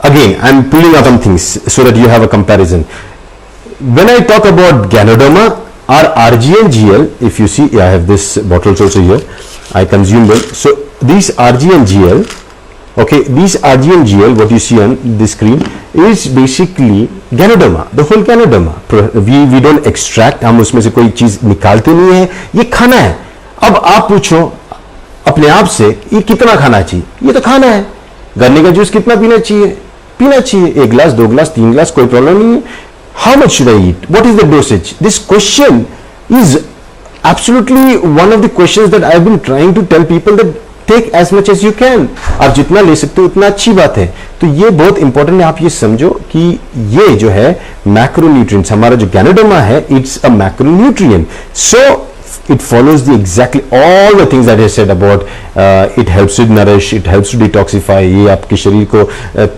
again, I'm pulling out some things so that you have a comparison. When I talk about Ganoderma or RG&GL, if you see, I have this bottles also here, I consume them. So these RG&GL, okay, these RG&GL, what you see on the screen is basically Ganoderma, the whole Ganoderma. We don't extract, हम उसमें से कोई चीज निकालते नहीं है, ये खाना है. अब आप पूछो अपने आप से, ये कितना खाना चाहिए? ये तो खाना है. गन्ने का जूस कितना पीना चाहिए? पीना चाहिए. 1 ग्लास, 2 ग्लास, 3 ग्लास, कोई प्रॉब्लम नहीं है. How much should I eat? What is the dosage? This question is absolutely one of the questions that I've been trying to tell people, that take as much as you can. आप जितना ले सकते हो उतना अच्छी बात है. तो ये बहुत इंपॉर्टेंट है. आप ये समझो कि ये जो है मैक्रोन्यूट्रिएंट्स, हमारा जो गैनोडर्मा है, it's a macronutrient. So it follows the exactly all the things that I said about it helps to nourish, it helps to detoxify. ये आपके शरीर को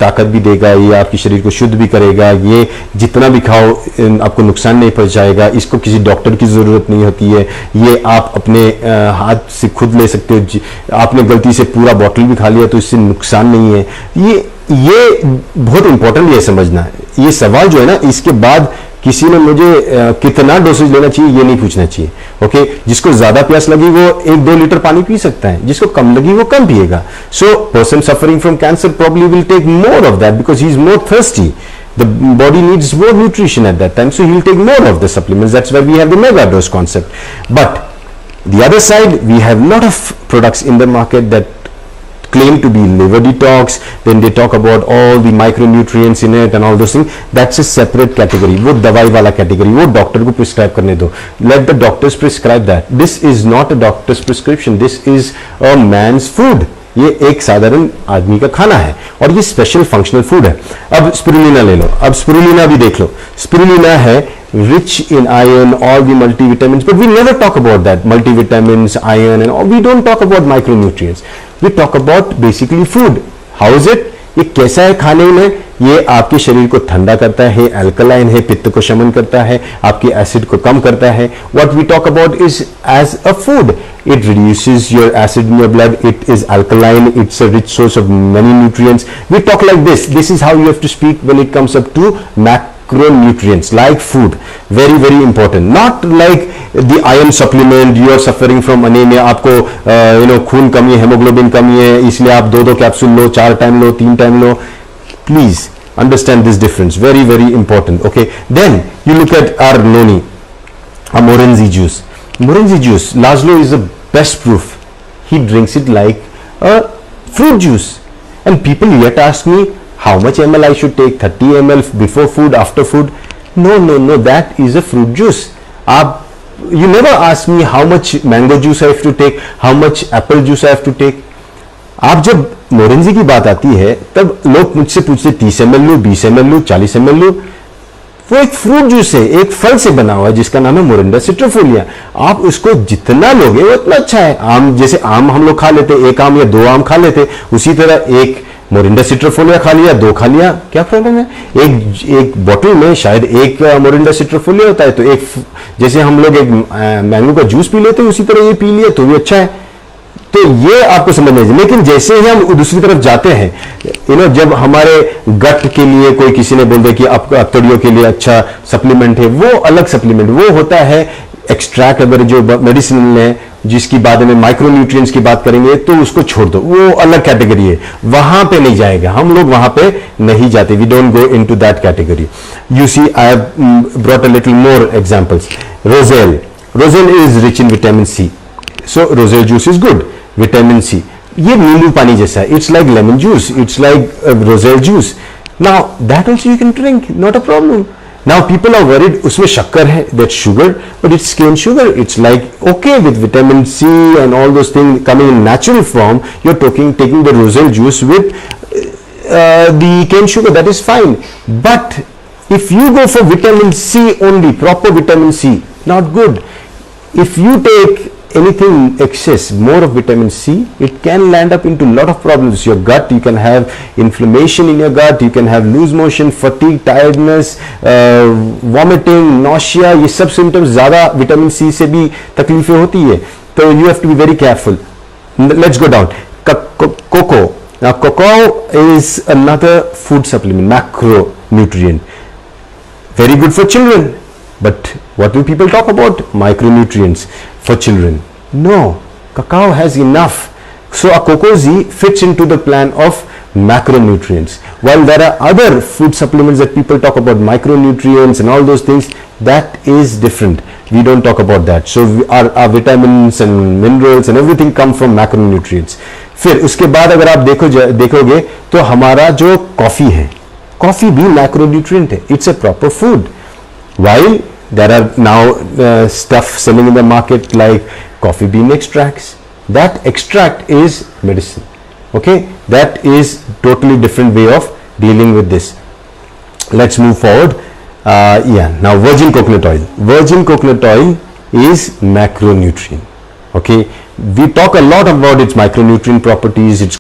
ताकत भी देगा, ये आपके शरीर को शुद्ध भी करेगा, ये जितना भी खाओ आपको नुकसान नहीं पहुंचाएगा. इसको किसी डॉक्टर की ज़रूरत नहीं होती है. ये आप अपने हाथ से खुद ले सकते हो. आपने गलती से पूरा बॉटल भी खा लिया तो इससे नुकसान नहीं है. ये बहुत इंपॉर्टेंट है समझना. ये सवाल जो है ना, इसके बाद किसी ने मुझे कितना डोसेज लेना चाहिए ये नहीं पूछना चाहिए. ओके, जिसको ज्यादा प्यास लगी वो 1-2 लीटर पानी पी सकता है, जिसको कम लगी वो कम पिएगा. So person suffering from cancer probably will take more of that because he is more thirsty. The body needs more nutrition at that time, so he will take more of the supplements. That's why we have the mega dose concept. But the other side, we have a lot of products in the market that claim to be liver detox, then they talk about all the micronutrients in it and all those things. That's a separate category. वो दवाई वाला category, वो doctor को prescribe करने दो. Let the doctors prescribe that. This is not a doctor's prescription. This is a man's food. ये एक साधारण आदमी का खाना है और ये स्पेशल फंक्शनल फूड है. अब स्पिरुलिना ले लो. अब स्पिरुलिना भी देख लो. स्पिरुलिना है rich in iron, all the multivitamins, but we never talk about that. Multivitamins, iron, and all. We don't talk about micronutrients. We talk about basically food. How is it? ये कैसा है खाने में? ये आपके शरीर को ठंडा करता है, अल्कलाइन है, पित्त को शमन करता है, आपके एसिड को कम करता है. What we talk about is as a food. It reduces your acid in your blood. It is alkaline. It's a rich source of many nutrients. We talk like this. This is how you have to speak when it comes up to macronutrients, like food. Very, very important. Not like the iron supplement. You are suffering from anemia. आपको खून कमी है, hemoglobin कमी है, इसलिए आप 2-2 capsule low, 4 time low, 3 time low. Please understand this difference. Very, very important. Okay. Then you look at our noni, our Morenzi juice. Morenzi juice, Laszlo is the best proof. He drinks it like a fruit juice. And people yet ask me how much ml I should take, 30 ml before food, after food. No, that is a fruit juice. You never ask me how much mango juice I have to take, how much apple juice I have to take. आप जब मोरेंजी की बात आती है तब लोग मुझसे पूछते 30 ml लो, 20 ml लो, 40 ml लो. वो एक फ्रूट जूस है, एक फल से बना हुआ है जिसका नाम है मोरिंडा सिट्रोफोलिया. आप उसको जितना लोगे वो उतना अच्छा है. आम जैसे आम हम लोग खा लेते, 1 आम या 2 आम खा लेते, उसी तरह एक मोरिंडा सिट्रोफोलिया खा लिया, 2 खा लिया, क्या प्रॉब्लम है? एक बॉटल में शायद 1 मोरिंडा सिट्रोफोलिया होता है, तो एक जैसे हम लोग एक मैंगो का जूस पी लेते हैं उसी तरह ये पी लिया तो भी अच्छा है. तो ये आपको समझना चाहिए. लेकिन जैसे ही हम दूसरी तरफ जाते हैं, जब हमारे गट के लिए कोई किसी ने बोल दिया कि आपको अतड़ियों के लिए अच्छा सप्लीमेंट है, वो अलग सप्लीमेंट, वो होता है एक्सट्रैक्ट. अगर जो मेडिसिन है जिसकी बाद में माइक्रोन्यूट्रिएंट्स की बात करेंगे तो उसको छोड़ दो, वो अलग कैटेगरी है, वहां पे नहीं जाएगा. हम लोग वहां पे नहीं जाते. We don't go into that category. You see I have brought a little more examples. Roselle is rich in vitamin C, so roselle juice is good. Vitamin C ये नींबू पानी जैसा है. It's like lemon juice, it's like roselle juice. Now that also you can drink, not a problem. Now people are worried उसमें शक्कर है, that's sugar, but it's cane sugar. It's like okay with vitamin C and all those things coming in natural form. You're taking the roselle juice with the cane sugar, that is fine. But if you go for vitamin C only, proper vitamin C, not good. If you take anything excess, more of vitamin C, it can land up into a lot of problems. Your gut, you can have inflammation in your gut, you can have loose motion, fatigue, tiredness, vomiting, nausea. ये सब symptoms ज़्यादा vitamin C से भी तकलीफें होती है. तो you have to be very careful. Let's go down. Now cocoa is another food supplement, macronutrient, very good for children. But what will people talk about? Micronutrients for children. No, cacao has enough. So a cocoa Z fits into the plan of macronutrients. While there are other food supplements that people talk about, micronutrients and all those things, that is different. We don't talk about that. So our vitamins and minerals and everything come from macronutrients. फिर उसके बाद अगर आप देखोगे तो हमारा जो coffee है, कॉफी भी मैक्रोन्यूट्रिएंट है. It's a proper food. While there are now stuff selling in the market like coffee bean extracts, that extract is medicine. Okay, that is totally different way of dealing with this. Let's move forward. Now virgin coconut oil. Virgin coconut oil is macronutrient. Okay, we talk a lot about its micronutrient properties, its